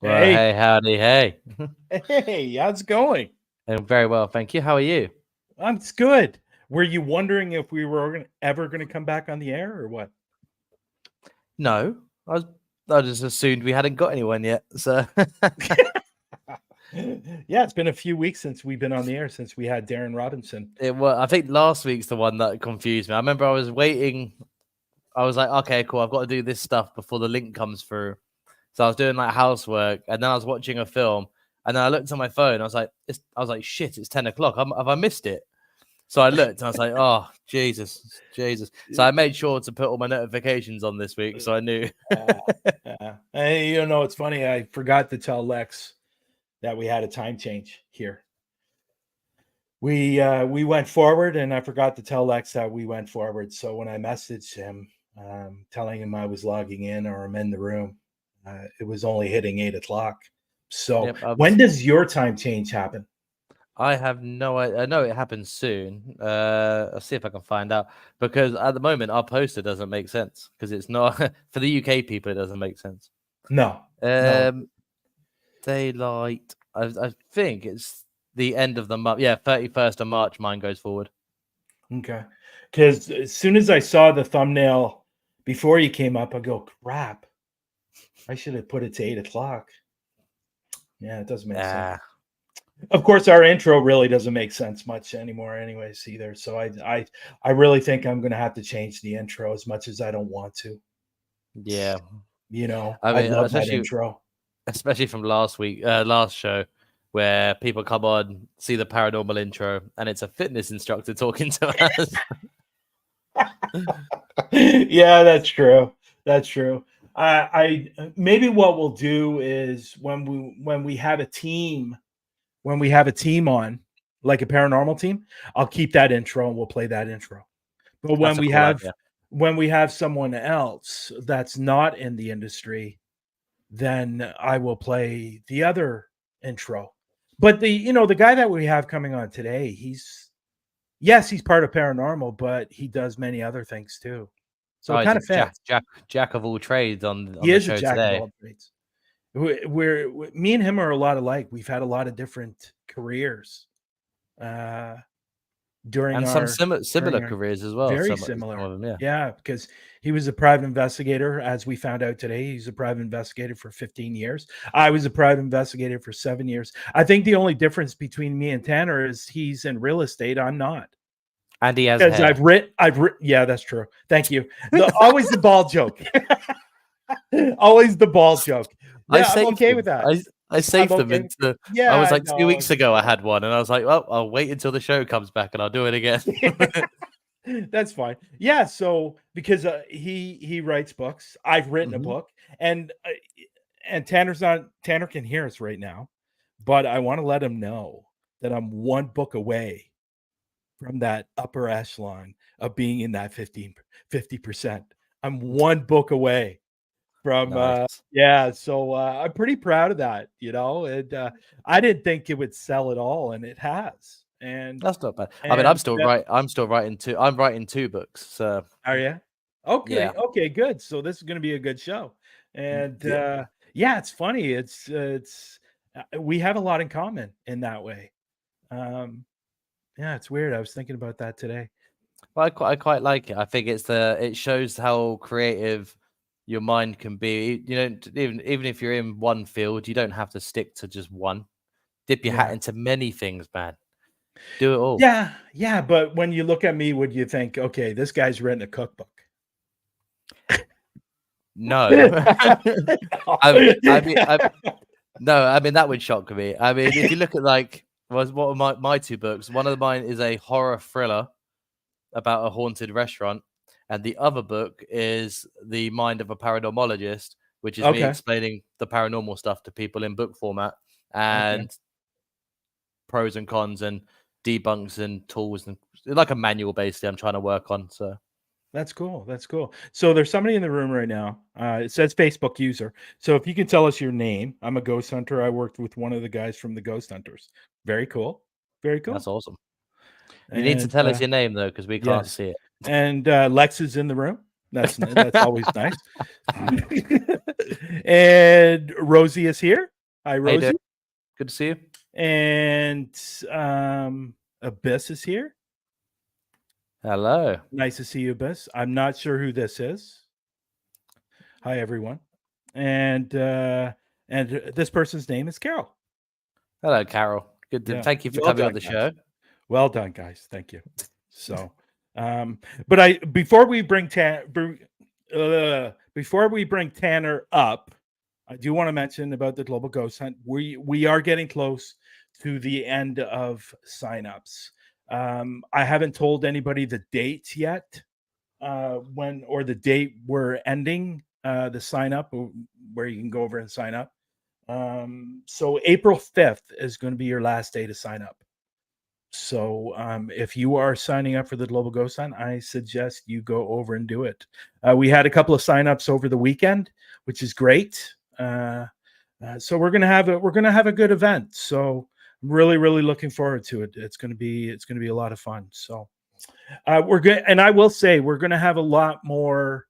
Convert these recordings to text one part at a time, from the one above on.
Well, Hey, hey, howdy, hey. hey, how's it going? I'm very well, thank you. How are you? It's good. Were you wondering if we were ever going to come back on the air or what? No, I was. I just assumed we hadn't got anyone yet. So, Yeah, it's been a few weeks since we've been on the air since we had Darren Robinson. I think last week's the one that confused me. I remember I was waiting. I was like, okay, cool. I've got to do this stuff before the link comes through. So I was doing like housework, and then I was watching a film, and then I looked on my phone. I was like, shit, it's 10 o'clock. Have I missed it? So I looked, and I was like, oh, Jesus, Jesus. So I made sure to put all my notifications on this week, so I knew. Hey, it's funny. I forgot to tell Lex that we had a time change here. We went forward, and I forgot to tell Lex that we went forward. So when I messaged him, telling him I was logging in or I'm in the room, it was only hitting 8 o'clock. So Yep, when does your time change happen? I have no idea. I know it happens soon. I'll see if I can find out because at the moment our poster doesn't make sense because it's not for the UK people. It doesn't make sense. No. Daylight. I think it's the end of the month. Yeah, 31st of March. Mine goes forward. Okay. Because as soon as I saw the thumbnail before you came up, I go, crap. I should have put it to 8 o'clock. Yeah, it doesn't make sense. Of course, our intro really doesn't make sense much anymore, anyways, either. So I really think I'm going to have to change the intro as much as I don't want to. Yeah, I mean, love that intro, especially from last show, where people come on, see the paranormal intro, and it's a fitness instructor talking to us. Yeah, that's true. That's true. I maybe what we'll do is when we have a team on, like a paranormal team, I'll keep that intro and we'll play that intro. But That's a cool idea. when we have someone else that's not in the industry, then I will play the other intro. But the guy that we have coming on today, he's part of paranormal, but he does many other things too. So it He's kind a of fits. jack of all trades on He the is a show jack of today. all trades. Me and him are a lot alike. We've had a lot of different careers during And our some similar careers as well. very Some similar. of them, Yeah, because he was a private investigator, as we found out today. He's a private investigator for 15 years. I was a private investigator for 7 years. I think the only difference between me and Tanner is he's in real estate. I'm not. And he has Because hair. I've written. Yeah, that's true. Thank you. Always the ball joke. Always the ball joke. Yeah, I'm okay with that. I saved them okay. into. Yeah, I was like no, 2 weeks ago. I had one, and I was like, "Well, I'll wait until the show comes back, and I'll do it again." That's fine. Yeah, so because he writes books, I've written a book, and Tanner can hear us right now, but I want to let him know that I'm one book away from that upper echelon of being in that 50%. I'm one book away from Nice. so I'm pretty proud of that, and I didn't think it would sell at all, and it has. And That's not bad. I mean, I'm still writing two. I'm writing 2 books. So are you? Okay, yeah. okay, good. So this is going to be a good show, and Yeah. yeah, it's funny. It's we have a lot in common in that way. Yeah, it's weird. I was thinking about that today. Well, I quite like it. I think it shows how creative your mind can be. Even if you're in one field, you don't have to stick to just one. Dip your hat into many things, man. Do it all. Yeah, but when you look at me, would you think, okay, this guy's written a cookbook? No. No, I mean that would shock me. I mean, if you look at what are my 2 books? One of mine is a horror thriller about a haunted restaurant, and the other book is The Mind of a Paranormalist, which is me explaining the paranormal stuff to people in book format and pros and cons and debunks and tools, and like a manual basically I'm trying to work on. So that's cool. That's cool. So there's somebody in the room right now. It says Facebook user. So if you can tell us your name. I'm a ghost hunter. I worked with one of the guys from the Ghost Hunters. Very cool. Very cool. That's awesome. You need to tell us your name though, because we can't see it. And Lex is in the room. That's always nice. And Rosie is here. Hi, Rosie. Good to see you. And Abyss is here. Hello. Nice to see you, Abyss. I'm not sure who this is. Hi, everyone. And this person's name is Carol. Hello, Carol. Good. Thank you for coming on the show. Well done, guys. Thank you. So, but before we bring Tanner up, I do want to mention about the Global Ghost Hunt. We are getting close to the end of signups. I haven't told anybody the date yet, when or the date we're ending the sign up, where you can go over and sign up. So April 5th is going to be your last day to sign up. So if you are signing up for the Global Ghost Hunt, I suggest you go over and do it. We had a couple of signups over the weekend, which is great. So we're gonna have a good event. So I'm really looking forward to it. It's gonna be a lot of fun. So we're good, and I will say we're gonna have a lot more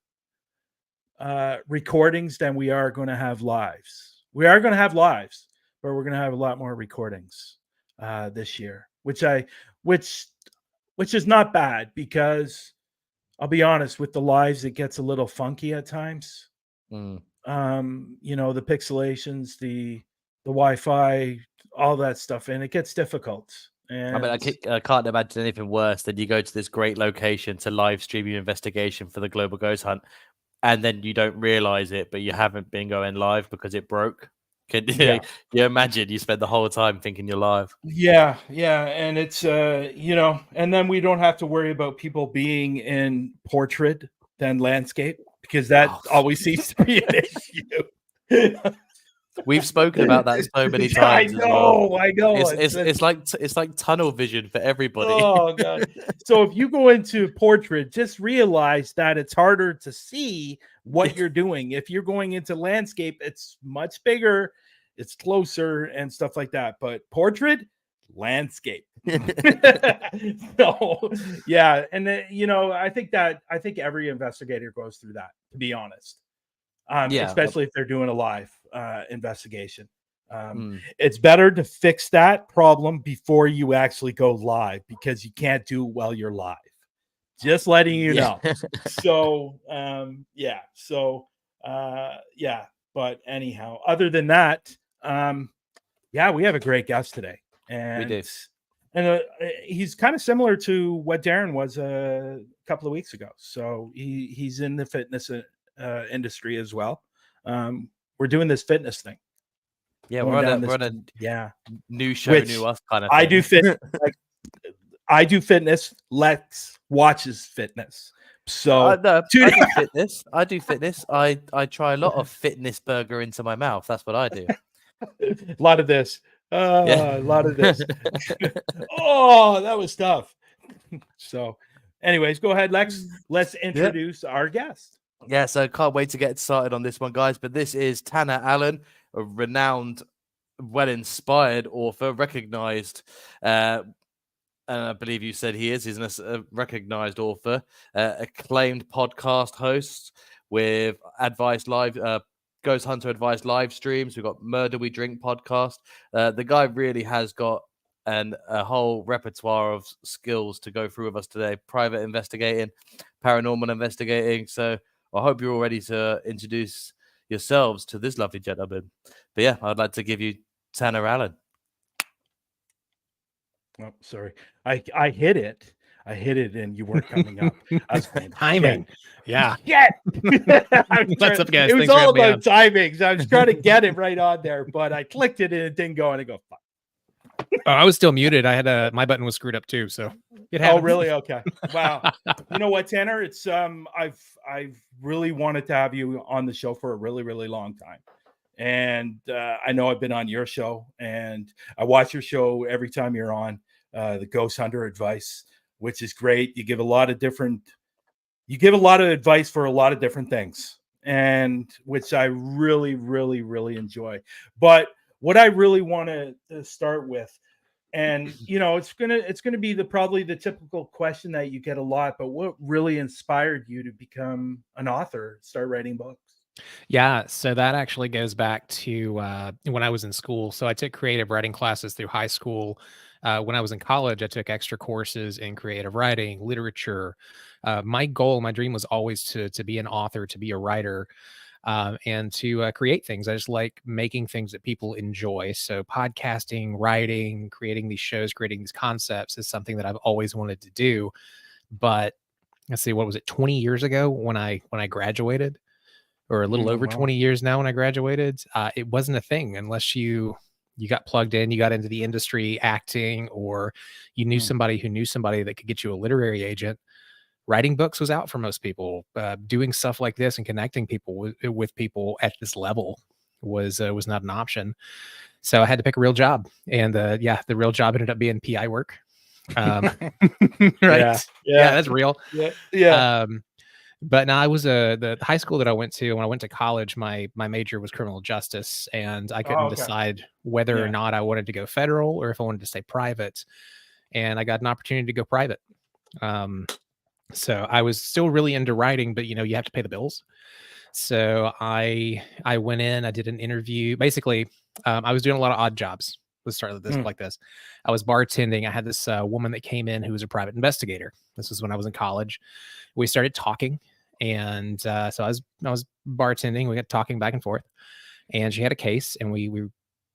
recordings than we are going to have lives. We are going to have lives, but we're going to have a lot more recordings this year, which is not bad, because I'll be honest, with the lives, it gets a little funky at times. The pixelations, the Wi-Fi, all that stuff, and it gets difficult. And I can't imagine anything worse than you go to this great location to live stream your investigation for the Global Ghost Hunt, and then you don't realize it, but you haven't been going live because it broke. Can you imagine you spend the whole time thinking you're live? Yeah. And it's, and then we don't have to worry about people being in portrait than landscape, because that always seems to be an issue. We've spoken about that so many times. I know. It's like tunnel vision for everybody. Oh god! So if you go into portrait, just realize that it's harder to see what you're doing. If you're going into landscape, it's much bigger, it's closer, and stuff like that. But portrait, landscape. So yeah, and then, I think every investigator goes through that, to be honest. Especially if they're doing a live investigation. It's better to fix that problem before you actually go live, because you can't do it while you're live. Just letting you know. So but anyhow, other than that, we have a great guest today, and we do. And he's kind of similar to what Darren was a couple of weeks ago. So he's in the fitness industry as well. We're doing this fitness thing. Yeah, we're on a new show, new us kind of thing. I do fitness. I do fitness. Lex watches fitness. So I do fitness. I try a lot of fitness burger into my mouth. That's what I do. A lot of this. A lot of this. Oh, that was tough. So, anyways, go ahead, Lex. Let's introduce our guest. Yeah, so can't wait to get started on this one, guys. But this is Tanner Allen, a renowned, well-inspired author, recognized, and I believe you said he's a recognized author, acclaimed podcast host with Advice Live, Ghost Hunter Advice live streams. We've got Murder We Drink podcast. The guy really has got a whole repertoire of skills to go through with us today. Private investigating, paranormal investigating. So I hope you're all ready to introduce yourselves to this lovely gentleman. But yeah, I'd like to give you Tanner Allen. Oh, sorry. I hit it. And you weren't coming up. I was timing. Yeah. What's up, guys? It was all about timing. So I was trying to get it right on there, but I clicked it and it didn't go. And I go, fuck. I was still muted. I had my button was screwed up too. So it happened. Oh, really? Okay. Wow. You know what, Tanner? It's I've really wanted to have you on the show for a really, really long time. And I know I've been on your show, and I watch your show every time you're on, the Ghost Hunter Advice, which is great. You give a lot of advice for a lot of different things, and which I really, really, really enjoy. But what I really want to start with, And it's gonna be probably the typical question that you get a lot, but what really inspired you to become an author, start writing books? Yeah, so that actually goes back to when I was in school. So I took creative writing classes through high school. When I was in college, I took extra courses in creative writing, literature. My goal, my dream was always to be an author, to be a writer, and to create things. I just like making things that people enjoy. So podcasting, writing, creating these shows, creating these concepts is something that I've always wanted to do. But let's see, what was it, 20 years ago when I graduated? Or a little over Wow. 20 years now when I graduated, it wasn't a thing unless you got plugged in, you got into the industry acting, or you knew somebody who knew somebody that could get you a literary agent. Writing books was out for most people. Doing stuff like this and connecting people with people at this level was not an option. So I had to pick a real job, and yeah, the real job ended up being PI work. Right? Yeah, that's real. Yeah. But now I was the high school that I went to when I went to college, my major was criminal justice, and I couldn't Okay. decide whether or not I wanted to go federal or if I wanted to stay private. And I got an opportunity to go private. So I was still really into writing, but you have to pay the bills. So I went in, I did an interview. Basically, I was doing a lot of odd jobs. Let's start with this like this. I was bartending. I had this woman that came in who was a private investigator. This was when I was in college. We started talking, and so I was bartending. We got talking back and forth, and she had a case, and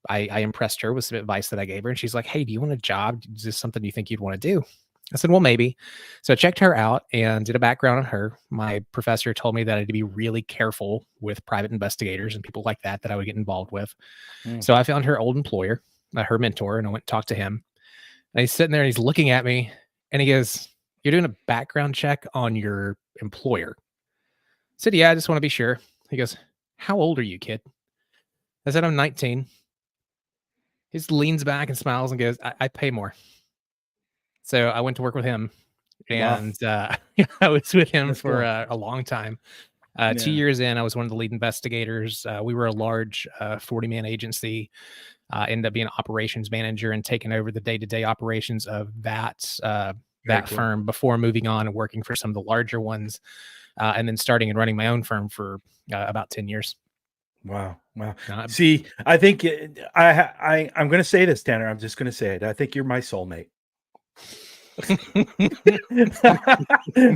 I impressed her with some advice that I gave her, and she's like, "Hey, do you want a job? Is this something you think you'd want to do?" I said, "Well, maybe." So I checked her out and did a background on her. My professor told me that I had to be really careful with private investigators and people like that I would get involved with. So I found her old employer, her mentor, and I went and talked to him. And he's sitting there and he's looking at me, and he goes, "You're doing a background check on your employer?" I said, "Yeah, I just want to be sure." He goes, "How old are you, kid?" I said, "I'm 19. He just leans back and smiles and goes, I pay more." So I went to work with him, and I was with him for a long time. 2 years in, I was one of the lead investigators. We were a large 40-man agency. Ended up being an operations manager and taking over the day-to-day operations of that firm before moving on and working for some of the larger ones, and then starting and running my own firm for about 10 years. Wow. See, I think I'm going to say this, Tanner. I'm just going to say it. I think you're my soulmate.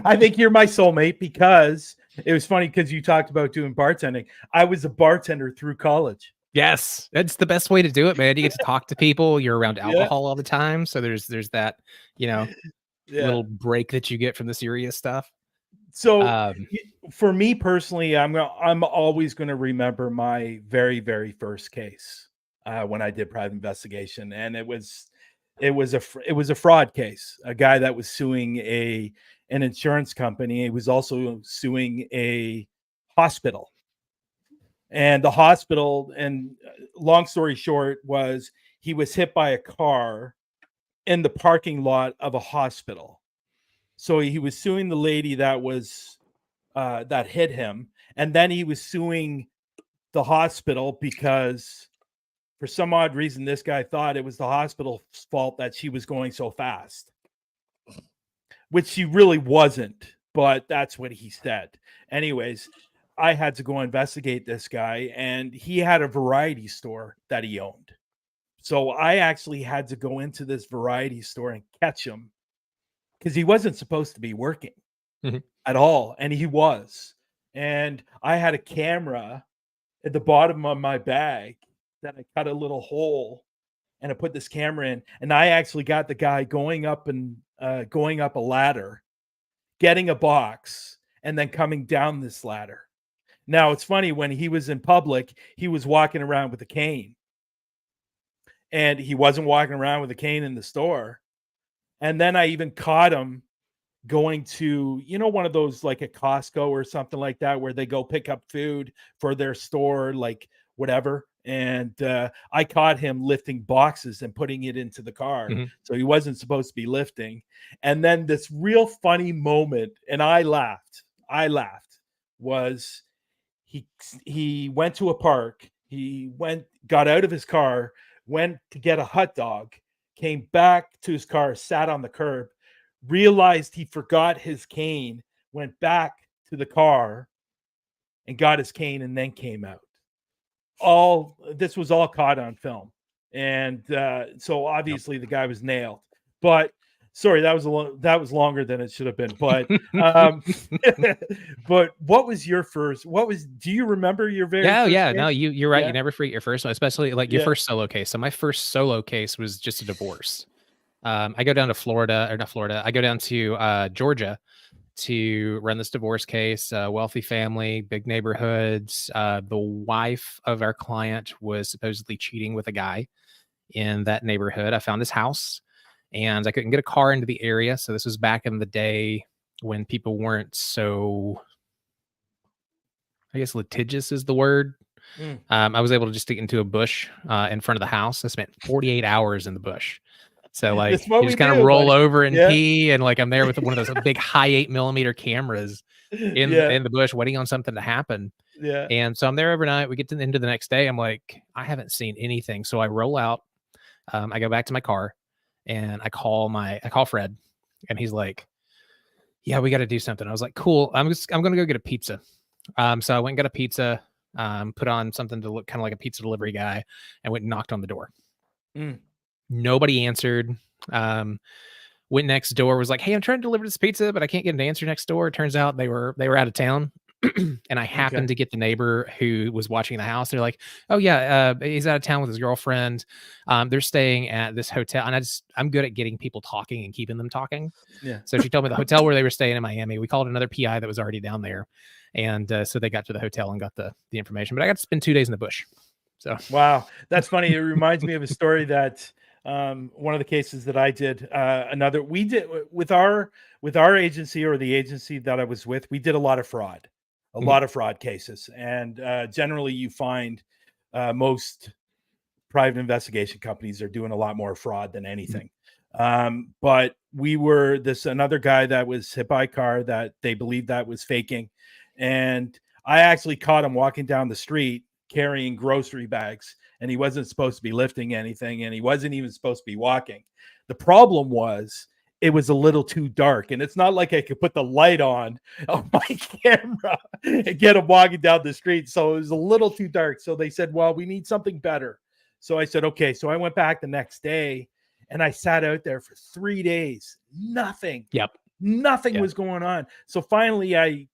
I think you're my soulmate because it was funny because you talked about doing bartending. I was a bartender through college. Yes, that's the best way to do it, man. You get to talk to people. You're around alcohol all the time, so there's that little break that you get from the serious stuff. So for me personally, I'm always going to remember my very, very first case when I did private investigation, and it was a fraud case. A guy that was suing an insurance company. He was also suing a hospital, and the hospital. And long story short, was he was hit by a car in the parking lot of a hospital. So he was suing the lady that was that hit him, and then he was suing the hospital because for some odd reason this guy thought it was the hospital's fault that she was going so fast, which she really wasn't, but that's what he said. Anyways, I had to go investigate this guy, and he had a variety store that he owned. So I actually had to go into this variety store and catch him because he wasn't supposed to be working at all. And he was. And I had a camera at the bottom of my bag that I cut a little hole and I put this camera in. And I actually got the guy going up a ladder, getting a box, and then coming down this ladder. Now, it's funny, when he was in public, he was walking around with a cane. And he wasn't walking around with a cane in the store. And then I even caught him going to, one of those like a Costco or something like that, where they go pick up food for their store, like whatever. And I caught him lifting boxes and putting it into the car. So he wasn't supposed to be lifting. And then this real funny moment, and I laughed, was he went to a park. He got out of his car, went to get a hot dog, came back to his car, sat on the curb, realized he forgot his cane, went back to the car and got his cane, and then came out. This was all caught on film. And so obviously the guy was nailed. But sorry, that was longer than it should have been. But but what was your first? Do you remember your very first yeah. case? No, you're right. Yeah. You never forget your first one, especially like your first solo case. So my first solo case was just a divorce. I go down to Florida, or not Florida. I go down to Georgia to run this divorce case. Wealthy family, big neighborhoods. The wife of our client was supposedly cheating with a guy in that neighborhood. I found his house, and I couldn't get a car into the area. So this was back in the day when people weren't so, I guess, litigious is the word. I was able to just get into a bush in front of the house. I spent 48 hours in the bush. So like you just kind of roll over and pee, and like I'm there with one of those big high 8mm cameras in the bush waiting on something to happen. Yeah. And so I'm there overnight. We get to the end of the next day. I'm like, I haven't seen anything. So I roll out. I go back to my car and I call Fred, and he's like, yeah, we got to do something. I was like, cool. I'm going to go get a pizza. So I went and got a pizza, put on something to look kind of like a pizza delivery guy, and went and knocked on the door. Nobody answered. Went next door, was like, hey, I'm trying to deliver this pizza, but I can't get an answer next door. It turns out they were out of town. And I happened to get the neighbor who was watching the house. They're like, oh yeah, he's out of town with his girlfriend. They're staying at this hotel. And I'm good at getting people talking and keeping them talking. Yeah. So she told me the hotel where they were staying in Miami. We called another PI that was already down there. And so they got to the hotel and got the information. But I got to spend 2 days in the bush. So wow, that's funny. It reminds me of a story that one of the cases that I did, we did with our agency, or the agency that I was with, we did a lot of fraud, lot of fraud cases. And generally you find most private investigation companies are doing a lot more fraud than anything. But we were another guy that was hit by a car that they believed that was faking. And I actually caught him walking down the street carrying grocery bags, and he wasn't supposed to be lifting anything, and he wasn't even supposed to be walking. The problem was it was a little too dark, and it's not like I could put the light on my camera and get him walking down the street. So it was a little too dark. So they said, well, we need something better. So I said, okay. So I went back the next day, and I sat out there for 3 days. Nothing. Nothing was going on. So finally I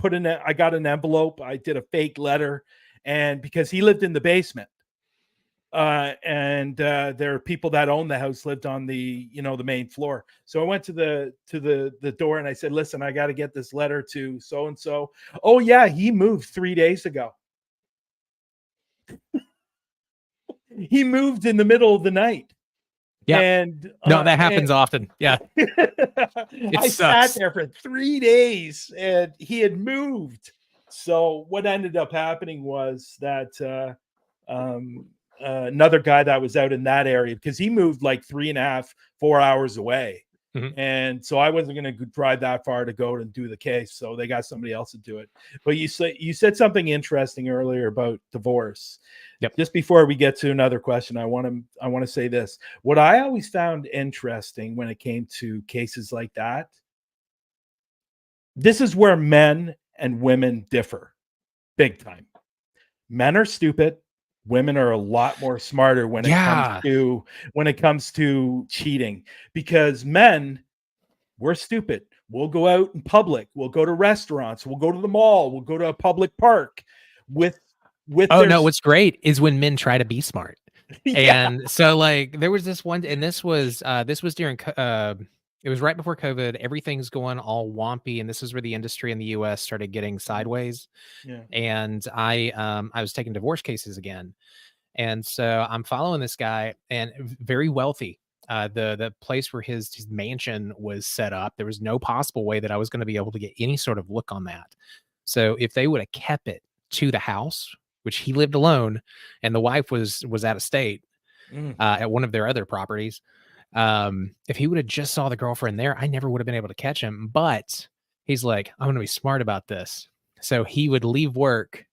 got an envelope. I did a fake letter. And because he lived in the basement, and there are people that own the house lived on the main floor. So I went to the door, and I said, listen, I got to get this letter to so-and-so. Oh yeah, he moved 3 days ago. He moved in the middle of the night. Yeah. And no, that happens often. Yeah. I sat there for 3 days, and he had moved. So what ended up happening was that another guy that was out in that area, because he moved like 3.5, 4 hours away. And so I wasn't going to drive that far to go and do the case. So they got somebody else to do it. But you said something interesting earlier about divorce. Just before we get to another question, I want to say this. What I always found interesting when it came to cases like that, this is where men and women differ big time. Men are stupid. Women are a lot more smarter when it comes to cheating, because men, we're stupid. We'll go out in public. We'll go to restaurants. We'll go to the mall. We'll go to a public park with what's great is when men try to be smart. And so like there was this one, and this was during it was right before COVID. Everything's going all wompy, and this is where the industry in the US started getting sideways. And I was taking divorce cases again. And so I'm following this guy, and very wealthy. The place where his mansion was set up, there was no possible way that I was going to be able to get any sort of look on that. So if they would have kept it to the house, which he lived alone, and the wife was out of state at one of their other properties, if he would have just saw the girlfriend there, I never would have been able to catch him. But he's like, I'm going to be smart about this. So he would leave work,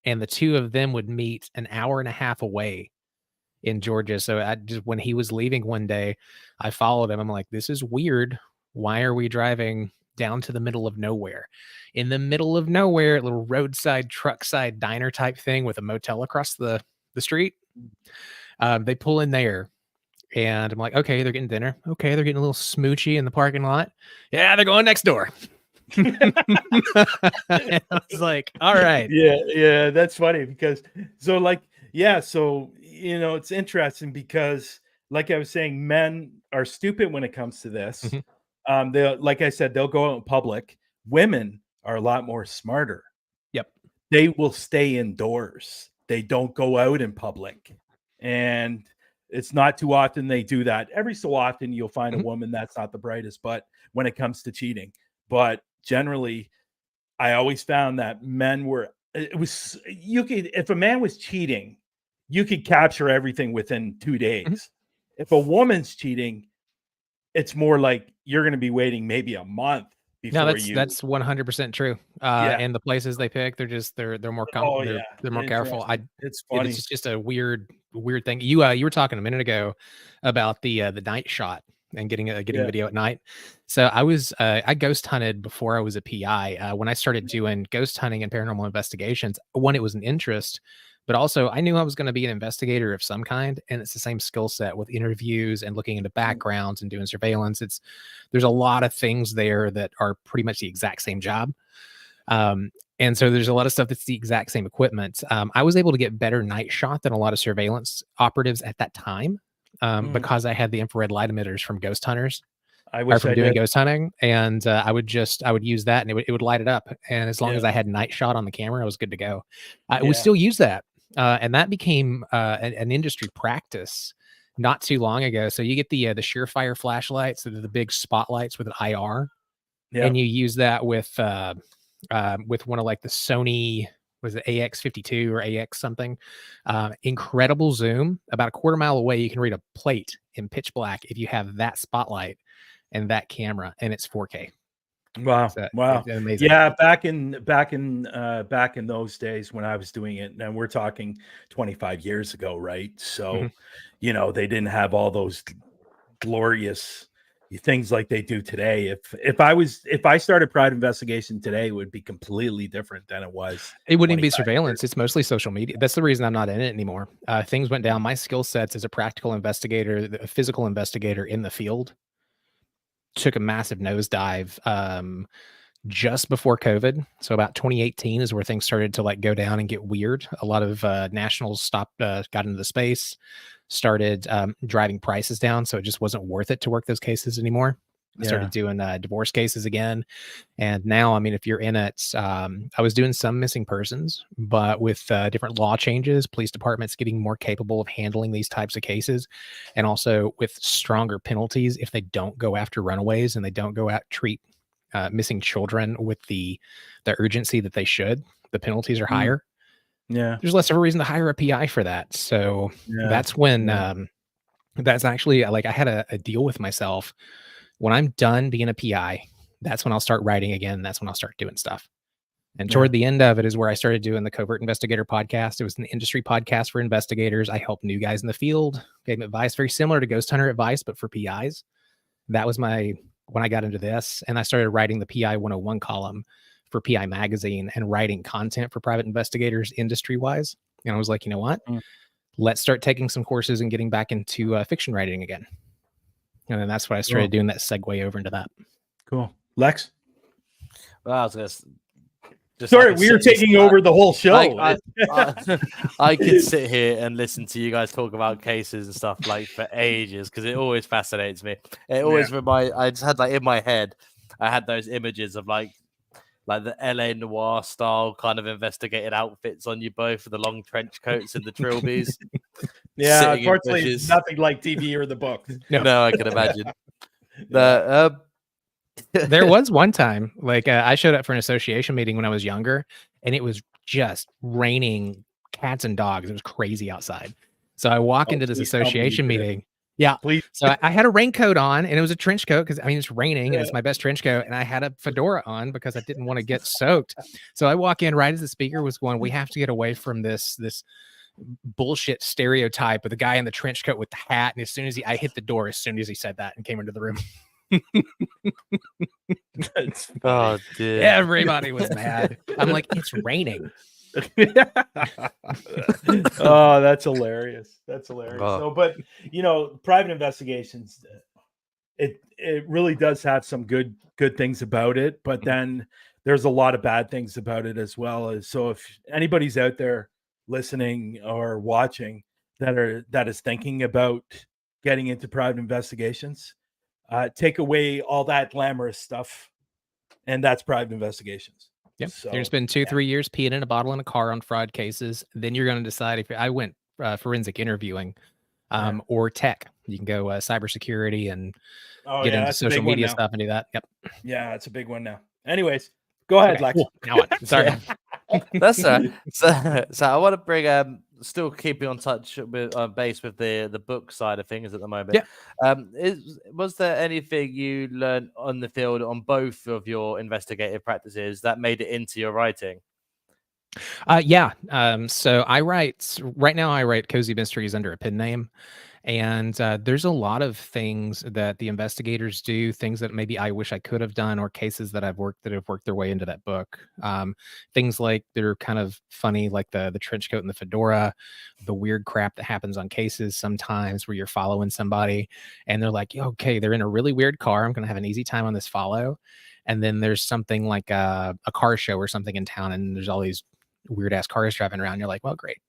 and the two of them would meet an hour and a half away in Georgia. So I just, when he was leaving one day, I followed him. I'm like, this is weird. Why are we driving down to the middle of nowhere? In the middle of nowhere, a little roadside, truckside diner type thing with a motel across the street. They pull in there. And I'm like, okay, they're getting dinner. Okay, they're getting a little smoochy in the parking lot. Yeah, they're going next door. And I was like, all right. Yeah, that's funny because so like, yeah, so it's interesting because like I was saying, men are stupid when it comes to this. They'll, like I said, they'll go out in public. Women are a lot more smarter. Yep. They will stay indoors. They don't go out in public. And it's not too often they do that. Every so often you'll find a woman that's not the brightest, but when it comes to cheating. But generally, I always found that men were, if a man was cheating, you could capture everything within 2 days. If a woman's cheating, it's more like you're going to be waiting maybe a month before that's 100% true. And the places they pick, they're more they're more careful. It's funny. It's just a weird thing. You were talking a minute ago about the night shot and getting video at night. So I ghost hunted before I was a PI. When I started doing ghost hunting and paranormal investigations, one, it was an interest, but also I knew I was going to be an investigator of some kind, and it's the same skill set with interviews and looking into backgrounds and doing surveillance. There's a lot of things there that are pretty much the exact same job. And so there's a lot of stuff that's the exact same equipment. I was able to get better night shot than a lot of surveillance operatives at that time, because I had the infrared light emitters from ghost hunters. Doing ghost hunting, and I would use that, and it would light it up. And as long as I had night shot on the camera, I was good to go. We still use that, and that became an industry practice not too long ago. So you get the Surefire flashlights, that are the big spotlights with an IR, and you use that with one of like the Sony, was it AX52 or AX something? Incredible zoom. About a quarter mile away, you can read a plate in pitch black if you have that spotlight and that camera, and it's 4K. Wow. So Wow. Amazing. Yeah. Back in those days when I was doing it, and we're talking 25 years ago, right? So, they didn't have all those glorious things like they do today. If I started private investigation today, it would be completely different than it was. It wouldn't be surveillance. It's mostly social media. That's the reason I'm not in it anymore. Things went down. My skill sets as a practical investigator, a physical investigator in the field, took a massive nosedive just before COVID. So about 2018 is where things started to like go down and get weird. A lot of nationals got into the space, started driving prices down. So it just wasn't worth it to work those cases anymore. I started doing divorce cases again. And now, I mean, if you're in it, I was doing some missing persons, but with different law changes, police departments getting more capable of handling these types of cases, and also with stronger penalties if they don't go after runaways and they don't go out treat missing children with the urgency that they should. The penalties are higher. Yeah. There's less of a reason to hire a PI for that. So that's when that's actually like I had a deal with myself. When I'm done being a PI, that's when I'll start writing again. That's when I'll start doing stuff. And toward the end of it is where I started doing the Covert Investigator podcast. It was an industry podcast for investigators. I helped new guys in the field, gave them advice, very similar to Ghost Hunter advice, but for PIs. That was when I got into this. And I started writing the PI 101 column for PI Magazine and writing content for private investigators industry wise. And I was like, you know what? Let's start taking some courses and getting back into fiction writing again. And then that's what I started doing, that segue over into that. Cool. Lex? Well, I was going to sorry, we were taking over the whole show. I could sit here and listen to you guys talk about cases and stuff like for ages, because it always fascinates me. It always I just had like in my head, I had those images of like the LA Noir style kind of investigated outfits on you both, with the long trench coats and the trilbies. Yeah, unfortunately, it's nothing like TV or the book. No, I can imagine. There was one time, like I showed up for an association meeting when I was younger, and it was just raining cats and dogs. It was crazy outside. So I walk into this association meeting. Yeah. Please. So I had a raincoat on, and it was a trench coat because it's raining and it's my best trench coat. And I had a fedora on because I didn't want to get soaked. So I walk in right as the speaker was going, we have to get away from this bullshit stereotype of the guy in the trench coat with the hat. And as soon as I hit the door, as soon as he said that and came into the room, Oh, dude. everybody was mad. I'm like, it's raining. Oh, that's hilarious. That's hilarious. Oh. So, but private investigations, it really does have some good things about it, but then there's a lot of bad things about it as well. So if anybody's out there listening or watching that is thinking about getting into private investigations, take away all that glamorous stuff, and that's private investigations. Yep. So, You're gonna spend 2-3 years peeing in a bottle in a car on fraud cases. Then you're going to decide if I went forensic interviewing or tech. You can go cybersecurity and get into social media stuff and do that. Yep. Yeah, it's a big one now. Anyways, go ahead, Lex. Cool. Now on. Sorry. That's so I want to bring still keeping on touch with base with the book side of things at the moment. Yeah. Was there anything you learned on the field on both of your investigative practices that made it into your writing? Yeah. So I write right now. I write cozy mysteries under a pen name, and there's a lot of things that the investigators do, things that maybe I wish I could have done, or cases that have worked their way into that book. Things like they're kind of funny, like the trench coat and the fedora, the weird crap that happens on cases sometimes where you're following somebody and they're like, okay, they're in a really weird car. I'm going to have an easy time on this follow. And then there's something like a car show or something in town, and there's all these weird ass cars driving around. You're like, well, great.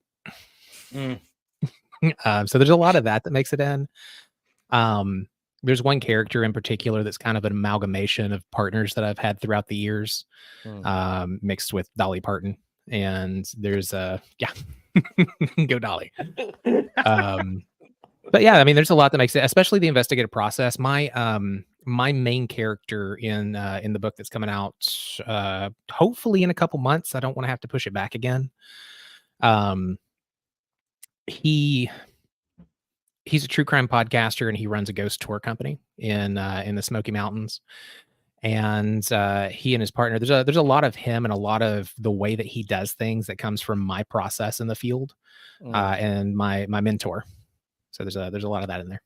So there's a lot of that makes it in. There's one character in particular that's kind of an amalgamation of partners that I've had throughout the years, mixed with Dolly Parton. And there's go Dolly. But yeah, I mean, there's a lot that makes it, especially the investigative process. My main character in the book that's coming out, hopefully in a couple months. I don't want to have to push it back again. He's a true crime podcaster, and he runs a ghost tour company in the Smoky Mountains. And he and his partner, there's a lot of him and a lot of the way that he does things that comes from my process in the field, and my mentor. So there's a lot of that in there.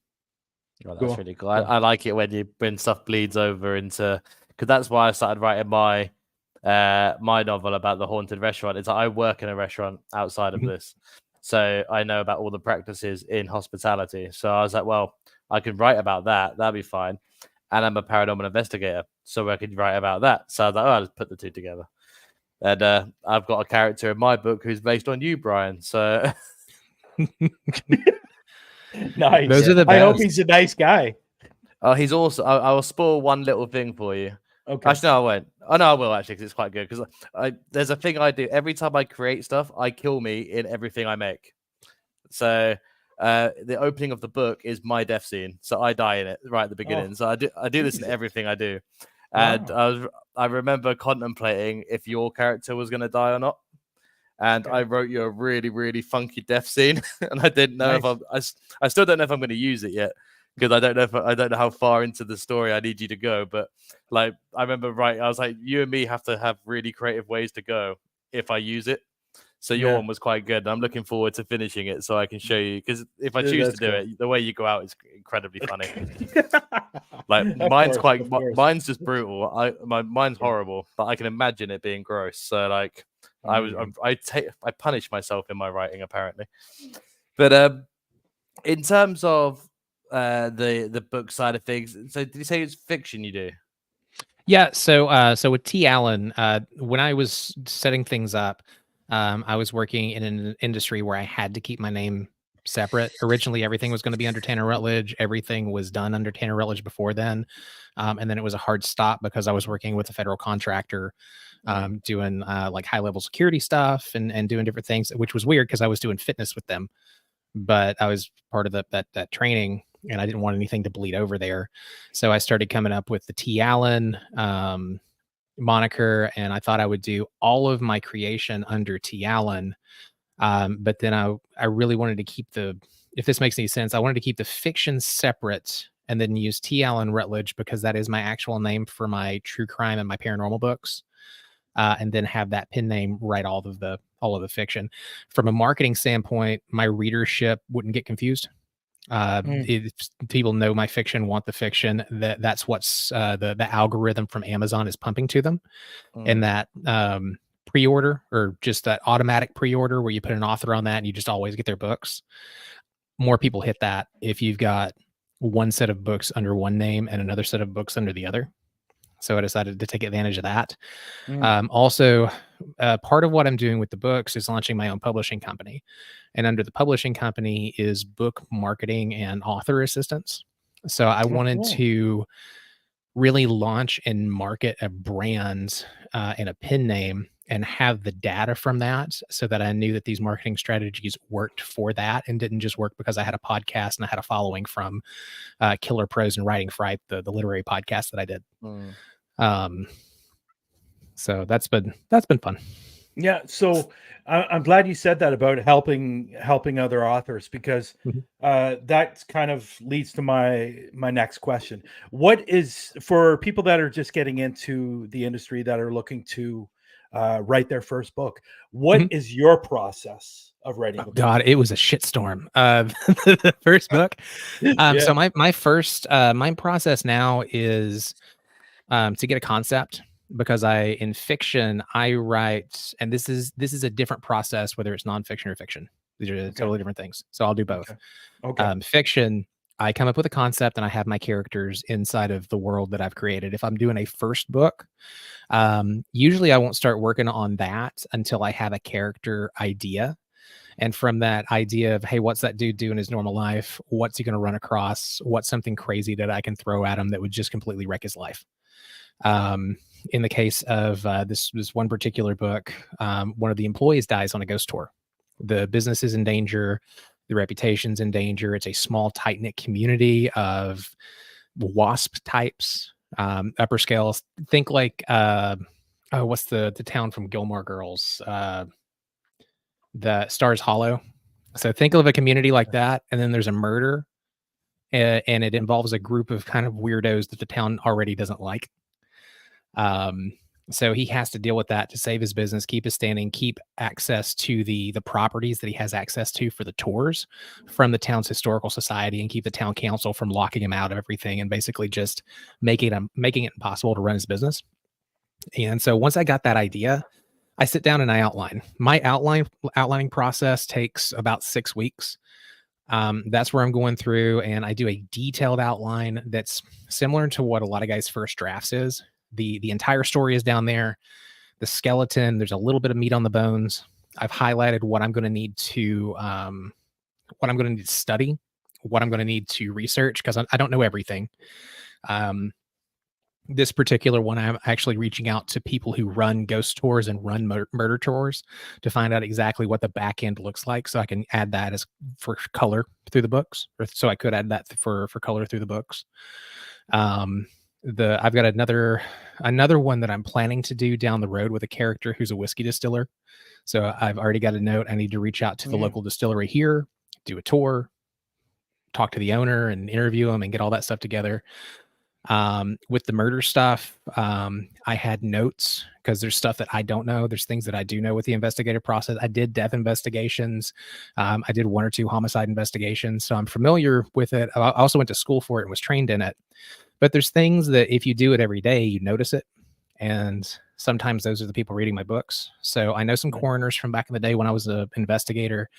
Oh, that's really cool. I like it when stuff bleeds over into, because that's why I started writing my novel about the haunted restaurant. It's like I work in a restaurant outside of this, so I know about all the practices in hospitality. So I was like, well, I could write about that. That'd be fine. And I'm a paranormal investigator, so I could write about that. So I was like, oh, I'll just put the two together. And I've got a character in my book who's based on you, Brian. So nice. Those are the best. I hope he's a nice guy. Oh, he's also. I will spoil one little thing for you. Okay. Actually, no, I won't. Oh no, I will actually, because it's quite good. Because there's a thing I do every time I create stuff. I kill me in everything I make. So the opening of the book is my death scene. So I die in it right at the beginning. So I do this in everything I do. And I remember contemplating if your character was going to die or not. And I wrote you a really, really funky death scene, and I didn't know if I still don't know if I'm going to use it yet, because I don't know how far into the story I need you to go. But like I remember I was like, you and me have to have really creative ways to go if I use it. So your one was quite good. I'm looking forward to finishing it so I can show you, because if I choose to do it, the way you go out is incredibly funny. Like mine's just brutal. Mine's horrible, but I can imagine it being gross. So like I punish myself in my writing apparently. But in terms of the book side of things, so did you say it's fiction you do? Yeah. So with T. Allen, when I was setting things up, I was working in an industry where I had to keep my name separate. Originally, everything was going to be under Tanner Rutledge. Everything was done under Tanner Rutledge before then. And then it was a hard stop because I was working with a federal contractor, doing like high level security stuff and doing different things, which was weird because I was doing fitness with them. But I was part of that training, and I didn't want anything to bleed over there. So I started coming up with the T. Allen moniker, and I thought I would do all of my creation under T. Allen. But then I really wanted to keep if this makes any sense, I wanted to keep the fiction separate and then use T. Allen Rutledge, because that is my actual name for my true crime and my paranormal books. And then have that pen name write all of the all of the fiction. From a marketing standpoint, my readership wouldn't get confused. If people know my fiction, want the fiction, that's what's the algorithm from Amazon is pumping to them. And that pre-order, or just that automatic pre-order where you put an author on that and you just always get their books. More people hit that if you've got one set of books under one name and another set of books under the other. So I decided to take advantage of that. Also, part of what I'm doing with the books is launching my own publishing company. And under the publishing company is book marketing and author assistance. So I wanted to really launch and market a brand and a pen name and have the data from that, so that I knew that these marketing strategies worked for that and didn't just work because I had a podcast and I had a following from Killer Prose and Writing Fright, the literary podcast that I did. So that's been fun. Yeah. So I'm glad you said that about helping other authors, because that kind of leads to my next question. What is, for people that are just getting into the industry, that are looking to write their first book, what is your process of writing a book? God, it was a shitstorm. The first book. So my first my process now is to get a concept, because in fiction I write, and this is a different process whether it's nonfiction or fiction. These are totally different things. So I'll do both. Fiction, I come up with a concept and I have my characters inside of the world that I've created. If I'm doing a first book, usually I won't start working on that until I have a character idea. And from that idea of, hey, what's that dude do in his normal life? What's he going to run across? What's something crazy that I can throw at him that would just completely wreck his life? In the case of this one particular book, one of the employees dies on a ghost tour. The business is in danger. The reputation's in danger. It's a small, tight-knit community of WASP types, upper scales. Think like, what's the town from Gilmore Girls? The Stars Hollow. So think of a community like that, and then there's a murder, and it involves a group of kind of weirdos that the town already doesn't like. So he has to deal with that to save his business, keep his standing, keep access to the properties that he has access to for the tours from the town's historical society, and keep the town council from locking him out of everything, and basically just making it impossible to run his business. And so once I got that idea, I sit down and I outline. My outlining process takes about 6 weeks. That's where I'm going through, and I do a detailed outline that's similar to what a lot of guys' first drafts is. The entire story is down there. The skeleton, there's a little bit of meat on the bones. I've highlighted what I'm going to need to study, what I'm going to need to research, because I don't know everything. This particular one, I'm actually reaching out to people who run ghost tours and run murder tours to find out exactly what the back end looks like, so I can add that as for color through the books, or so I could add that for color through the books. I've got another one that I'm planning to do down the road with a character who's a whiskey distiller. So I've already got a note. I need to reach out to the local distillery here, do a tour, talk to the owner and interview him and get all that stuff together. With the murder stuff, I had notes because there's stuff that I don't know. There's things that I do know with the investigative process. I did death investigations. I did 1 or 2 homicide investigations. So I'm familiar with it. I also went to school for it and was trained in it. But there's things that if you do it every day, you notice it. And sometimes those are the people reading my books. So I know some coroners from back in the day when I was an investigator.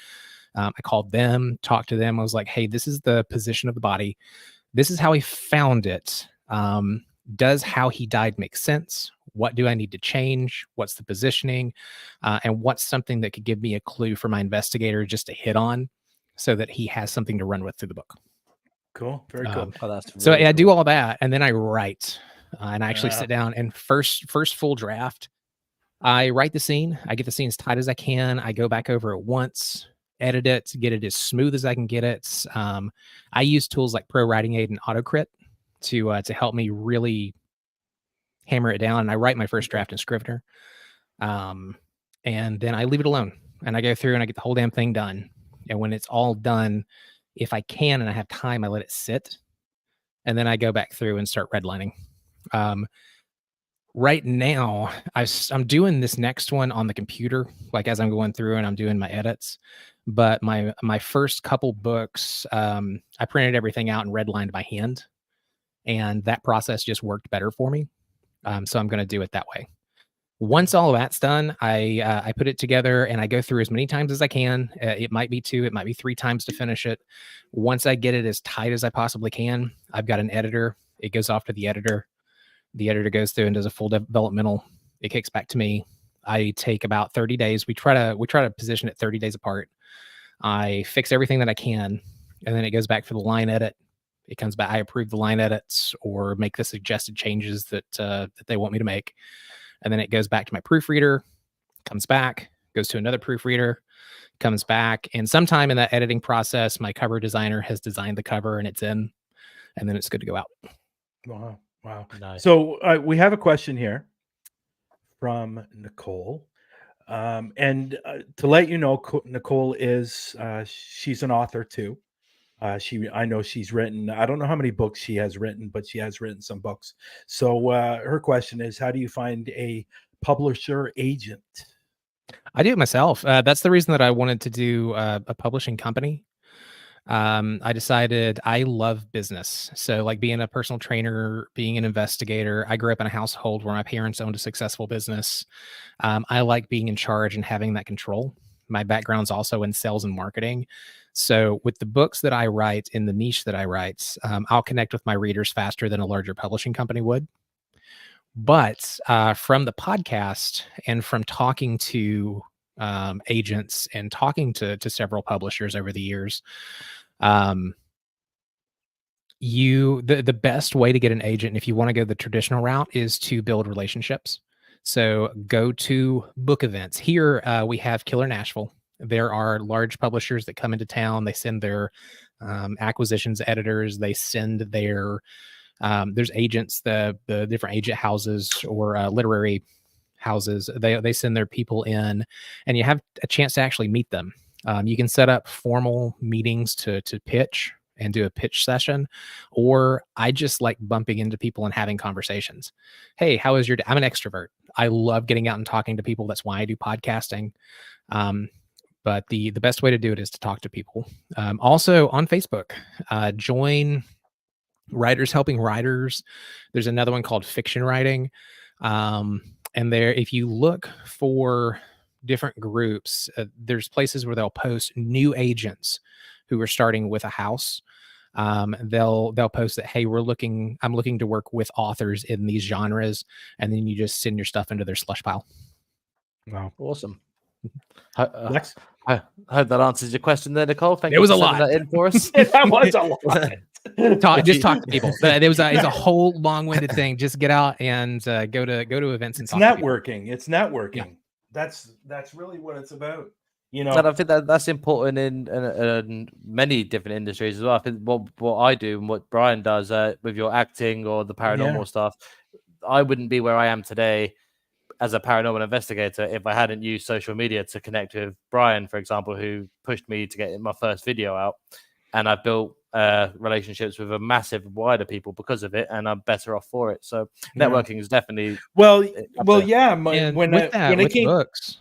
I called them, talked to them. I was like, hey, this is the position of the body. This is how he found it. Does how he died make sense? What do I need to change? What's the positioning? And what's something that could give me a clue for my investigator just to hit on, so that he has something to run with through the book. Cool. Very cool. So I do all that, and then I write, and I actually sit down and first full draft, I write the scene. I get the scene as tight as I can. I go back over it once, edit it, get it as smooth as I can get it. I use tools like Pro Writing Aid and AutoCrit to help me really hammer it down. And I write my first draft in Scrivener, and then I leave it alone. And I go through and I get the whole damn thing done. And when it's all done, if I can and I have time, I let it sit, and then I go back through and start redlining. Right now, I'm doing this next one on the computer, like as I'm going through and I'm doing my edits. But my first couple books, I printed everything out and redlined by hand, and that process just worked better for me. So I'm going to do it that way. Once all of that's done, I put it together and I go through as many times as I can. It might be 2, it might be 3 times to finish it. Once I get it as tight as I possibly can, I've got an editor. It goes off to the editor. The editor goes through and does a full developmental. It kicks back to me. I take about 30 days. We try to position it 30 days apart. I fix everything that I can, and then it goes back for the line edit. It comes back. I approve the line edits or make the suggested changes that they want me to make, and then it goes back to my proofreader. Comes back, goes to another proofreader, comes back, and sometime in that editing process, my cover designer has designed the cover and it's in, and then it's good to go out. Wow. Wow. Nice. So we have a question here from Nicole. And to let you know, Nicole is she's an author too. I know she's written, I don't know how many books she has written, but she has written some books. So her question is, how do you find a publisher agent? I do it myself. That's the reason that I wanted to do a publishing company. I decided I love business. So like being a personal trainer, being an investigator, I grew up in a household where my parents owned a successful business. I like being in charge and having that control. My background's also in sales and marketing. So with the books that I write in the niche that I write, I'll connect with my readers faster than a larger publishing company would. But from the podcast and from talking to agents and talking to several publishers over the years, the best way to get an agent, if you want to go the traditional route, is to build relationships. So go to book events. Here we have Killer Nashville. There are large publishers that come into town. They send their acquisitions editors. They send their there's agents, the different agent houses or literary houses. They send their people in, and you have a chance to actually meet them. You can set up formal meetings to pitch and do a pitch session, or I just like bumping into people and having conversations. Hey, how is your day? I'm an extrovert. I love getting out and talking to people. That's why I do podcasting. But the best way to do it is to talk to people. Also on Facebook, join Writers Helping Writers. There's another one called Fiction Writing. And there, if you look for different groups, there's places where they'll post new agents who are starting with a house. They'll post that, hey, I'm looking to work with authors in these genres, and then you just send your stuff into their slush pile. Wow. Awesome. Lex? I hope that answers your question there, Nicole. Thank It you was for a sending lot. that in for us. That was a lot. Just talk to people. There was it's a whole long-winded thing. Just get out and go to events and It's talk to people. networking. It's networking. Yeah. That's really what it's about. You know, And I think that's important in many different industries as well. I think what I do and what Brian does with your acting or the paranormal stuff, I wouldn't be where I am today as a paranormal investigator if I hadn't used social media to connect with Brian, for example, who pushed me to get my first video out. And I've built relationships with a massive wider people because of it, and I'm better off for it. So networking is definitely well, yeah. And When with it came, books,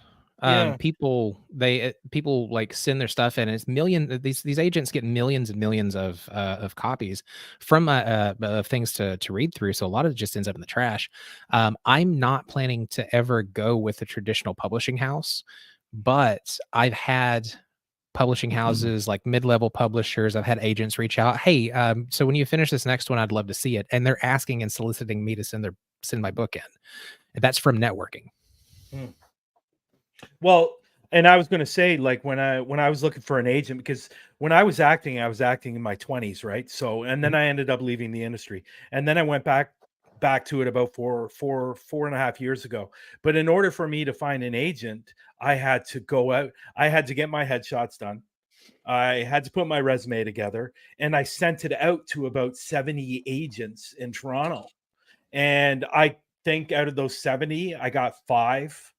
people like send their stuff in. It's these agents get millions and millions of copies from things to read through. So a lot of it just ends up in the trash. I'm not planning to ever go with a traditional publishing house, but I've had publishing houses like mid-level publishers. I've had agents reach out. Hey, so when you finish this next one, I'd love to see it. And they're asking and soliciting me to send my book in. And that's from networking. Well, and I was going to say, like, when I was looking for an agent, because when I was acting in my 20s, right? So, and then I ended up leaving the industry, and then I went back to it about four and a half years ago. But in order for me to find an agent, I had to go out. I had to get my headshots done. I had to put my resume together, and I sent it out to about 70 agents in Toronto. And I think out of those 70, I got 5.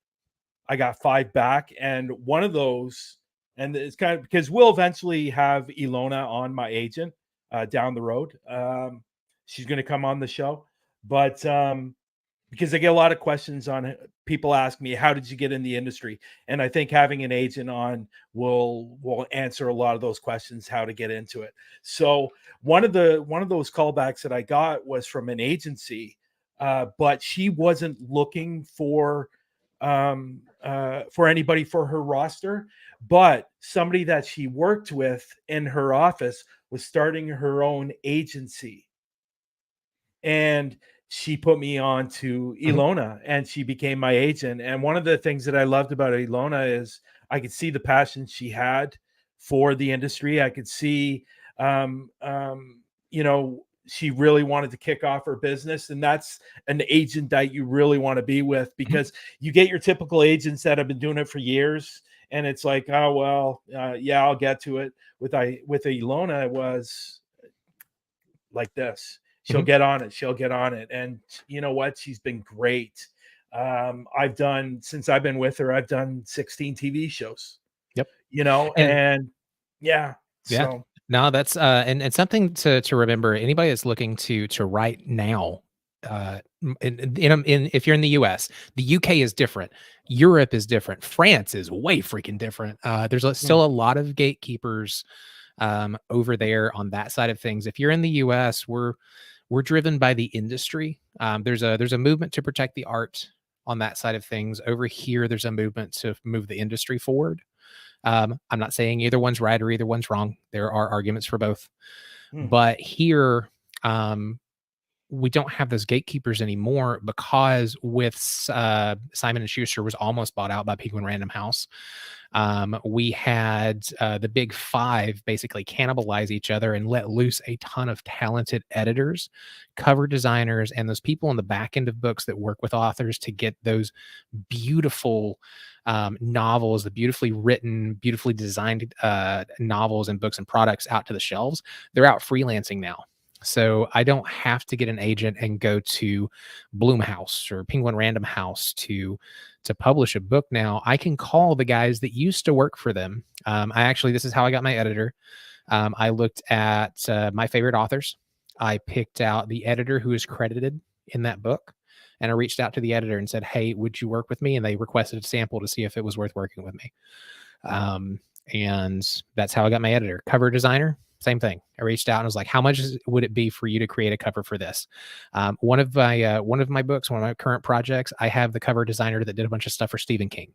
I got 5 back, and one of those, and it's kind of because we'll eventually have Ilona on, my agent, down the road. She's going to come on the show, but because I get a lot of questions on it. People ask me, how did you get in the industry? And I think having an agent on will answer a lot of those questions, how to get into it. So one of those callbacks that I got was from an agency, but she wasn't looking for anybody for her roster, but somebody that she worked with in her office was starting her own agency. And she put me on to Ilona, and she became my agent. And one of the things that I loved about Ilona is I could see the passion she had for the industry. I could see, she really wanted to kick off her business. And that's an agent that you really want to be with, because you get your typical agents that have been doing it for years. And it's like, oh, well, yeah, I'll get to it. With Ilona, it was like this. She'll get on it. She'll get on it. And you know what? She's been great. Since I've been with her, I've done 16 TV shows. Yep. And yeah. So. No, that's and something to remember. Anybody that's looking to write now, if you're in the US, the UK is different. Europe is different. France is way freaking different. There's still a lot of gatekeepers over there on that side of things. If you're in the US, we're driven by the industry. There's a movement to protect the art on that side of things. Over here, there's a movement to move the industry forward. I'm not saying either one's right or either one's wrong. There are arguments for both. But here, we don't have those gatekeepers anymore, because with Simon & Schuster was almost bought out by Penguin Random House. We had the big five basically cannibalize each other and let loose a ton of talented editors, cover designers, and those people on the back end of books that work with authors to get those beautiful novels, the beautifully written, beautifully designed novels and books and products out to the shelves. They're out freelancing now. So I don't have to get an agent and go to Bloomhouse or Penguin Random House to publish a book now. I can call the guys that used to work for them. This is how I got my editor. I looked at my favorite authors. I picked out the editor who is credited in that book, and I reached out to the editor and said, hey, would you work with me? And they requested a sample to see if it was worth working with me. And that's how I got my editor. Cover designer, same thing. I reached out and was like, how much would it be for you to create a cover for this? One of my books, one of my current projects, I have the cover designer that did a bunch of stuff for Stephen King.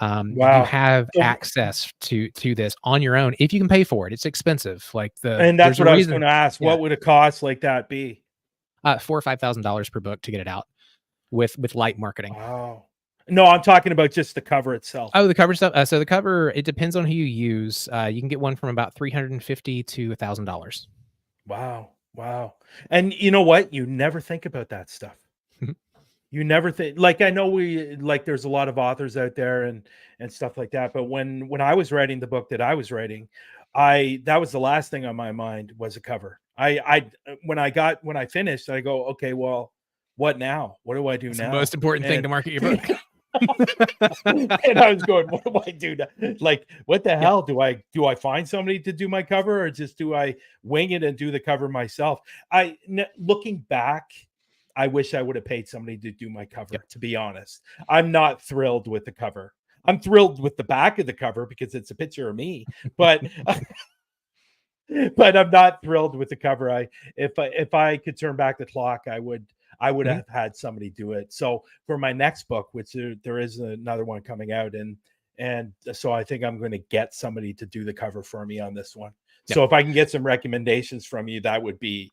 You have access to this on your own if you can pay for it. It's expensive. And that's what I was going to ask. What would a cost like that be? $4,000 or $5,000 per book to get it out with light marketing. Wow. No, I'm talking about just the cover itself. Oh, the cover stuff. So the cover, it depends on who you use. You can get one from about $350 to $1,000. Wow. And you know what? You never think about that stuff. You never think, I know there's a lot of authors out there and stuff like that. But when I was writing the book that I was writing, that was the last thing on my mind was a cover. When I finished, I go, okay, well, what now? What do I do now? The most important thing to market your book. And I was going, what do I do now? What the hell? Do I find somebody to do my cover, or just do I wing it and do the cover myself? Looking back, I wish I would have paid somebody to do my cover. To be honest, I'm not thrilled with the cover. I'm thrilled with the back of the cover because it's a picture of me, but but I'm not thrilled with the cover. If I could turn back the clock, I would have had somebody do it. So for my next book, which there is another one coming out, and so I think I'm going to get somebody to do the cover for me on this one. So if I can get some recommendations from you, that would be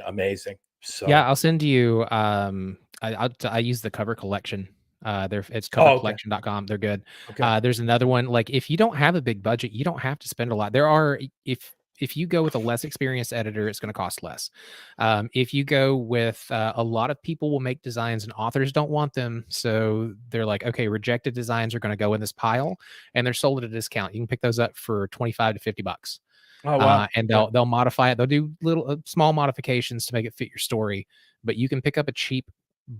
amazing. So yeah, I'll send you. I use the Cover Collection. It's covercollection.com. They're good. Okay. There's another one. If you don't have a big budget, you don't have to spend a lot. There are, if you go with a less experienced editor, it's going to cost less. If you go with a lot of people will make designs and authors don't want them, so they're like, okay, rejected designs are going to go in this pile, and they're sold at a discount. You can pick those up for $25 to $50. Oh wow! And they'll modify it. They'll do little small modifications to make it fit your story, but you can pick up a cheap,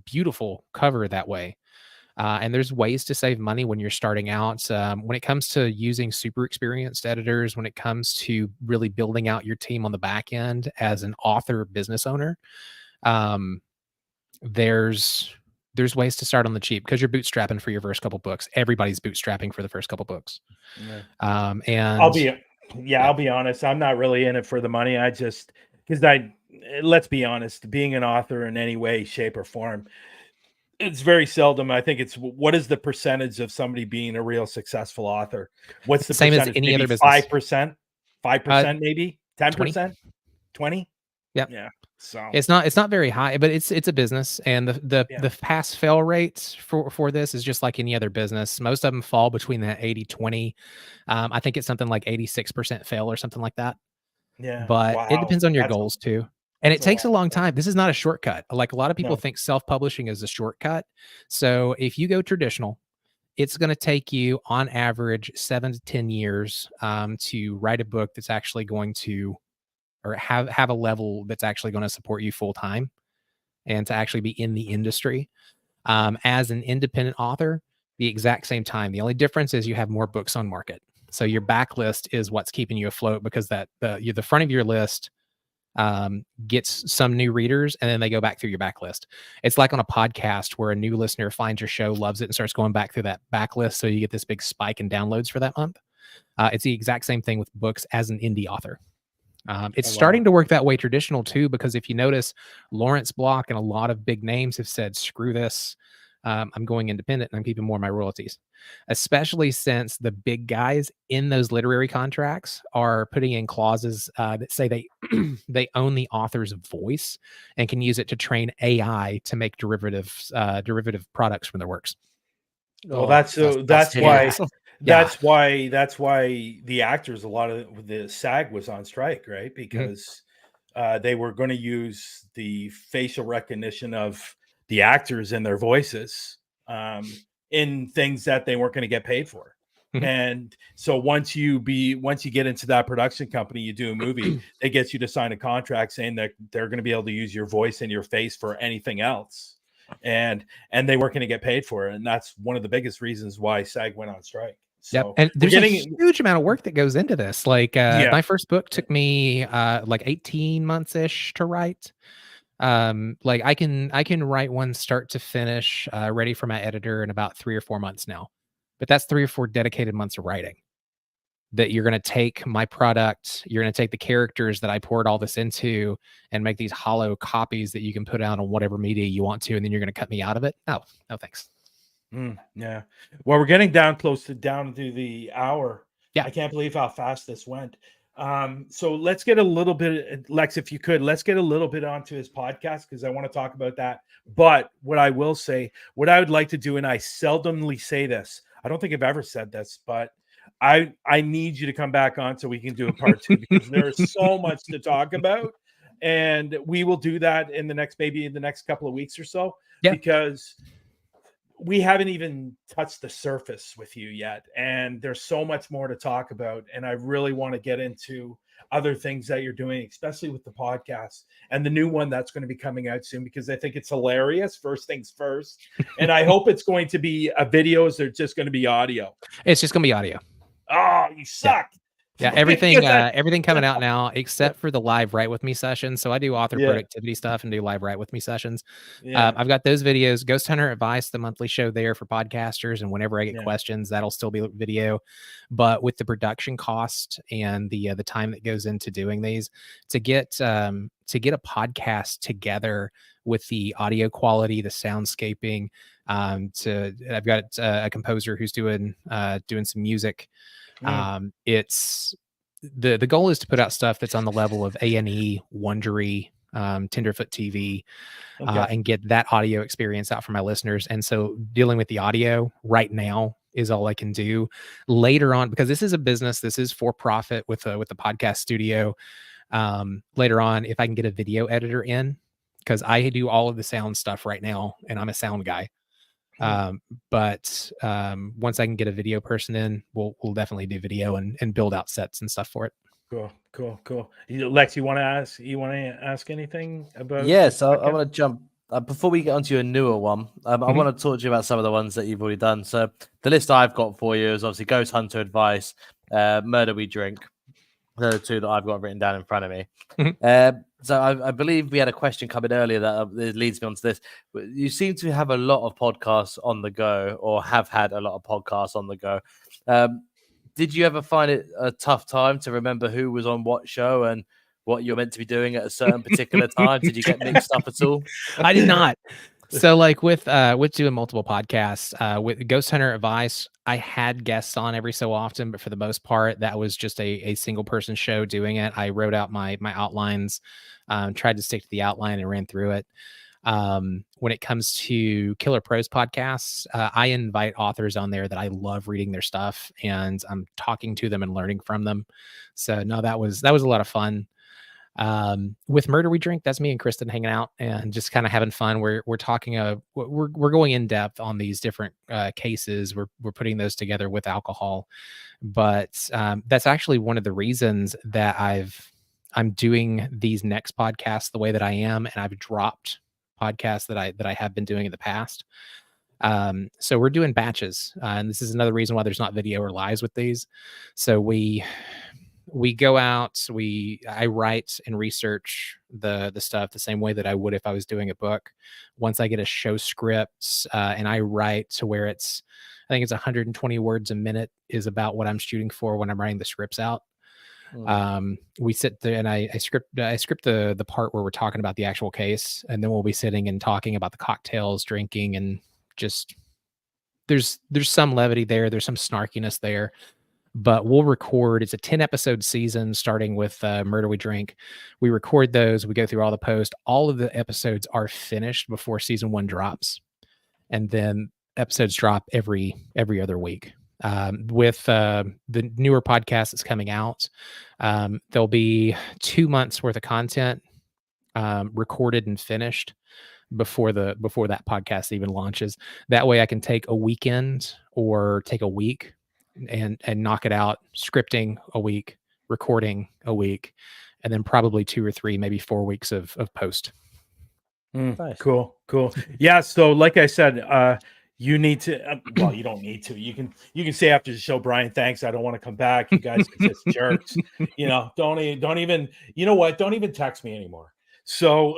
beautiful cover that way. And there's ways to save money when you're starting out. When it comes to using super experienced editors, when it comes to really building out your team on the back end as an author business owner, there's ways to start on the cheap because you're bootstrapping for your first couple books. Everybody's bootstrapping for the first couple books. Yeah. And I'll be honest. I'm not really in it for the money. I just, because let's be honest, being an author in any way, shape, or form, it's very seldom. I think it's, what is the percentage of somebody being a real successful author? What's the same percentage? as any Maybe other business. 5%, maybe 10%, 20. Yeah. So it's not very high, but it's a business, and the pass fail rates for this is just like any other business. Most of them fall between that 80-20. I think it's something like 86% fail or something like that. Yeah, but it depends on your goals too. And it takes a long time. This is not a shortcut. Like a lot of people think self-publishing is a shortcut. So if you go traditional, it's going to take you on average 7 to 10 years to write a book that's actually going to, or have a level that's actually going to support you full time and to actually be in the industry. As an independent author, the exact same time. The only difference is you have more books on market. So your backlist is what's keeping you afloat, because the front of your list gets some new readers, and then they go back through your backlist. It's like on a podcast where a new listener finds your show, loves it, and starts going back through that backlist. So you get this big spike in downloads for that month. It's the exact same thing with books as an indie author. It's starting to work that way traditional too, because if you notice, Lawrence Block and a lot of big names have said, screw this. I'm going independent and I'm keeping more of my royalties, especially since the big guys in those literary contracts are putting in clauses that say they they own the author's voice and can use it to train AI to make derivative products from their works. Well, that's why the actors, a lot of the SAG was on strike, right? Because they were going to use the facial recognition of the actors and their voices in things that they weren't going to get paid for. And so once you get into that production company, you do a movie, they get you to sign a contract saying that they're going to be able to use your voice and your face for anything else. And they weren't going to get paid for it. And that's one of the biggest reasons why SAG went on strike. So and there's a huge amount of work that goes into this. Like my first book took me like 18 months ish to write. Like I can write one start to finish, ready for my editor in about 3 or 4 months now. But that's 3 or 4 dedicated months of writing. That you're going to take my product, you're going to take the characters that I poured all this into and make these hollow copies that you can put out on whatever media you want to, and then you're going to cut me out of it. No thanks. Yeah. Well, we're getting down to the hour. Yeah. I can't believe how fast this went. So let's get a little bit, Lex, if you could, let's get a little bit onto his podcast, because I want to talk about that. But what I will say, what I would like to do, and I seldomly say this, I don't think I've ever said this, but I need you to come back on so we can do a part 2, because there's so much to talk about, and we will do that in the next couple of weeks or so, because we haven't even touched the surface with you yet, and there's so much more to talk about. And I really want to get into other things that you're doing, especially with the podcast and the new one that's going to be coming out soon, because I think it's hilarious. First things first. And I hope it's going to be a video. Is there just going to be audio? It's just going to be audio. Oh, you suck. Yeah, everything coming out now except for the live Write With Me sessions. So I do author productivity stuff and do live Write With Me sessions. I've got those videos. Ghost Hunter Advice, the monthly show there for podcasters, and whenever I get questions, that'll still be video. But with the production cost and the time that goes into doing these, to get a podcast together with the audio quality, the soundscaping, I've got a composer who's doing some music. It's the goal is to put out stuff that's on the level of A&E, Wondery, Tenderfoot TV, and get that audio experience out for my listeners. And so dealing with the audio right now is all I can do. Later on, because this is a business, this is for profit with the podcast studio. Later on, if I can get a video editor in, because I do all of the sound stuff right now, and I'm a sound guy. But once I can get a video person in, we'll definitely do video and build out sets and stuff for it. Cool. Lex, you want to ask anything about? Yes, I want to jump before we get onto your newer one. I want to talk to you about some of the ones that you've already done. So the list I've got for you is obviously Ghost Hunter Advice, Murder We Drink, They're the two that I've got written down in front of me. Mhm. So I believe we had a question coming earlier that leads me on to this. You seem to have a lot of podcasts on the go, or have had a lot of podcasts on the go. Did you ever find it a tough time to remember who was on what show and what you're meant to be doing at a certain particular time? Did you get mixed up at all? I did not. So like with doing multiple podcasts, with Ghost Hunter Advice, I had guests on every so often, but for the most part, that was just a single person show doing it. I wrote out my outlines, tried to stick to the outline and ran through it. When it comes to Killer Prose podcasts, I invite authors on there that I love reading their stuff, and I'm talking to them and learning from them. So no, that was a lot of fun. With Murder We Drink, that's me and Kristen hanging out and just kind of having fun. We're talking we're going in depth on these different cases. We're putting those together with alcohol, but that's actually one of the reasons that I'm doing these next podcasts the way that I am, and I've dropped podcasts that I have been doing in the past. So we're doing batches, and this is another reason why there's not video or lives with these. So we go out, I write and research the stuff the same way that I would if I was doing a book. Once I get a show script, and I write to where I think it's 120 words a minute is about what I'm shooting for when I'm writing the scripts out. We sit there and I script the part where we're talking about the actual case, and then we'll be sitting and talking about the cocktails, drinking, and just there's some levity there, there's some snarkiness there. But we'll record, it's a 10 episode season starting with Murder We Drink. We record those, we go through all the post. All of the episodes are finished before season 1 drops. And then episodes drop every other week. With the newer podcast that's coming out, there'll be 2 months worth of content recorded and finished before that podcast even launches. That way I can take a weekend or take a week and knock it out, scripting a week, recording a week, and then probably 2 or 3, maybe 4 weeks of post. Nice. Cool. Yeah. So like I said, you need to, well, you don't need to, you can say after the show, Brian, thanks, I don't want to come back. You guys are just jerks. Don't even, you know what? Don't even text me anymore. So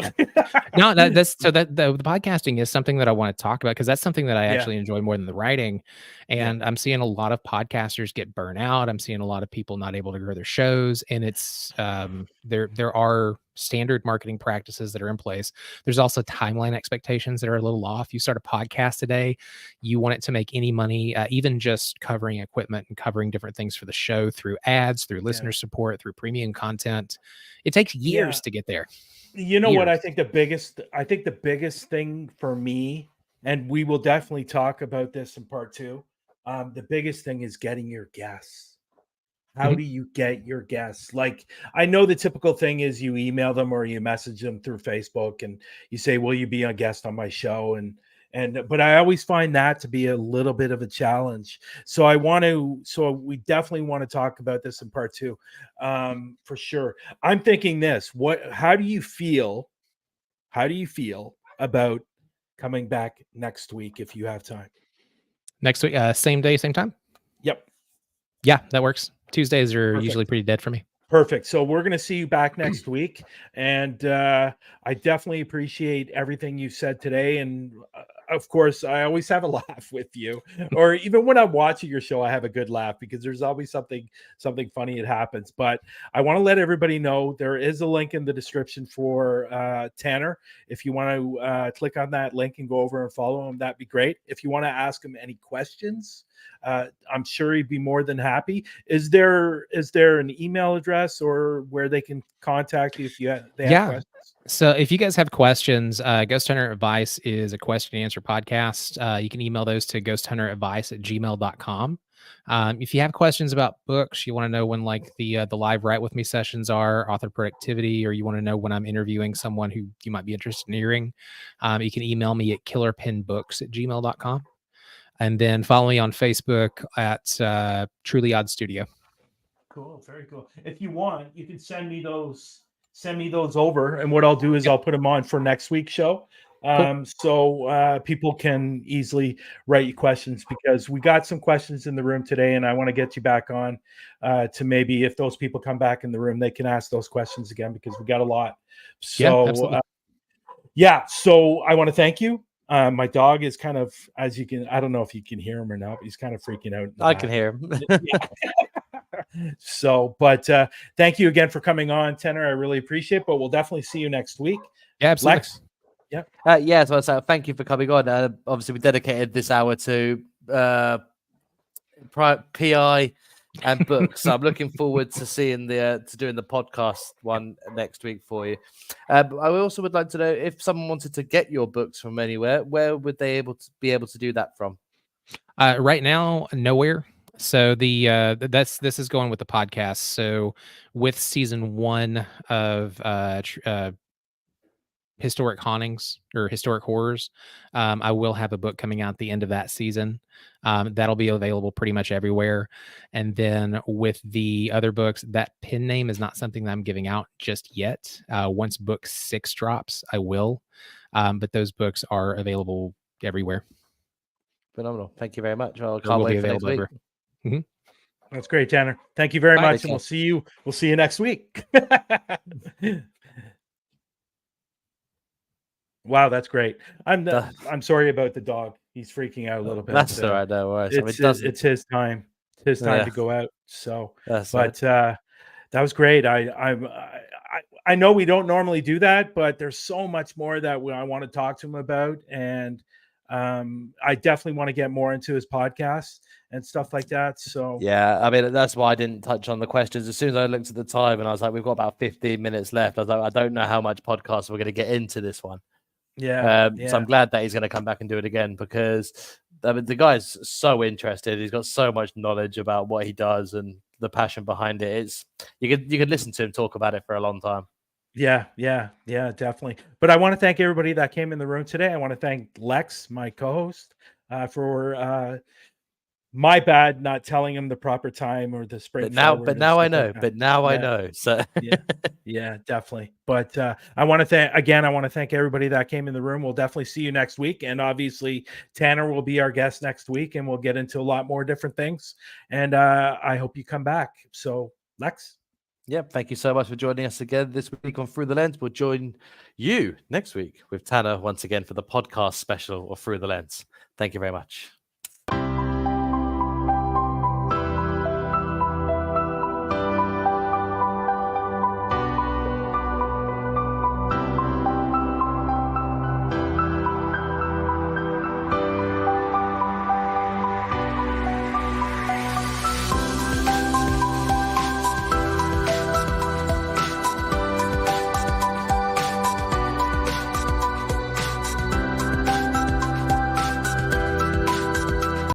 no, that's so that the podcasting is something that I want to talk about, because that's something that I actually enjoy more than the writing. And I'm seeing a lot of podcasters get burnt out. I'm seeing a lot of people not able to grow their shows, and it's there are standard marketing practices that are in place. There's also timeline expectations that are a little off. You start a podcast today, you want it to make any money, even just covering equipment and covering different things for the show through ads, through listener support, through premium content. It takes years to get there. You know what? I think the biggest thing for me, and we will definitely talk about this in part 2. The biggest thing is getting your guests. How do you get your guests? Like, I know the typical thing is you email them or you message them through Facebook and you say, will you be a guest on my show? But I always find that to be a little bit of a challenge. So we definitely want to talk about this in part 2, for sure. I'm thinking this, how do you feel about coming back next week if you have time? Next week, same day, same time? Yep. Yeah, that works. Tuesdays are Perfect. usually pretty dead for me. Perfect. So we're going to see you back next week. And I definitely appreciate everything you said today. And of course, I always have a laugh with you, or even when I'm watching your show, I have a good laugh because there's always something funny that happens. But I want to let everybody know there is a link in the description for Tanner. If you want to click on that link and go over and follow him, that'd be great. If you want to ask him any questions, I'm sure he'd be more than happy. Is there an email address or where they can contact you if they have questions? So if you guys have questions, Ghost Hunter Advice is a question and answer podcast. You can email those to ghosthunteradvice@gmail.com. If you have questions about books, you want to know when like the live write with me sessions are, author productivity, or you want to know when I'm interviewing someone who you might be interested in hearing, you can email me at killerpenbooks@gmail.com. And then follow me on Facebook at Truly Odd Studio. Cool. Very cool. If you want, you can send me those over. And what I'll do is I'll put them on for next week's show. So people can easily write you questions, because we got some questions in the room today, and I want to get you back on to maybe, if those people come back in the room, they can ask those questions again, because we got a lot. So absolutely. So I want to thank you. My dog is kind of, as you can, I don't know if you can hear him or not, but he's kind of freaking out. I can hear him. So, but thank you again for coming on, Tanner. I really appreciate it, but we'll definitely see you next week. Yeah, absolutely. Lex? Yeah, so thank you for coming on. Obviously, we dedicated this hour to PI and books. So I'm looking forward to seeing to doing the podcast one next week for you. But I also would like to know, if someone wanted to get your books from anywhere, where would they be able to do that from? Right now, nowhere. So this is going with the podcast. So with season 1 of historic hauntings or historic horrors, I will have a book coming out at the end of that season. That'll be available pretty much everywhere. And then with the other books, that pen name is not something that I'm giving out just yet. Once book 6 drops, I will. But those books are available everywhere. Phenomenal. Thank you very much. I can't will wait be for next available week. That's great, Tanner. Thank you very Bye. much, and we'll see you next week. Wow, that's great. I'm sorry about the dog. He's freaking out a little bit. That's all right. No worries. It's his time. It's his time to go out. So, that was great. I know we don't normally do that, but there's so much more that I want to talk to him about, and I definitely want to get more into his podcast and stuff like that. So yeah, I mean, that's why I didn't touch on the questions. As soon as I looked at the time and I was like, we've got about 15 minutes left, I was like, I don't know how much podcast we're going to get into this one. Yeah. So I'm glad that he's going to come back and do it again, because I mean, the guy's so interested. He's got so much knowledge about what he does and the passion behind it. You could listen to him talk about it for a long time. Yeah, definitely. But I want to thank everybody that came in the room today. I want to thank Lex, my co-host, for my bad not telling him the proper time or the spring. But now I know. I know. So yeah, definitely. But I want to thank everybody that came in the room. We'll definitely see you next week, and obviously Tanner will be our guest next week, and we'll get into a lot more different things. And I hope you come back. So, Lex. Yep, thank you so much for joining us again this week on Through the Lens. We'll join you next week with Tanner once again for the podcast special of Through the Lens. Thank you very much.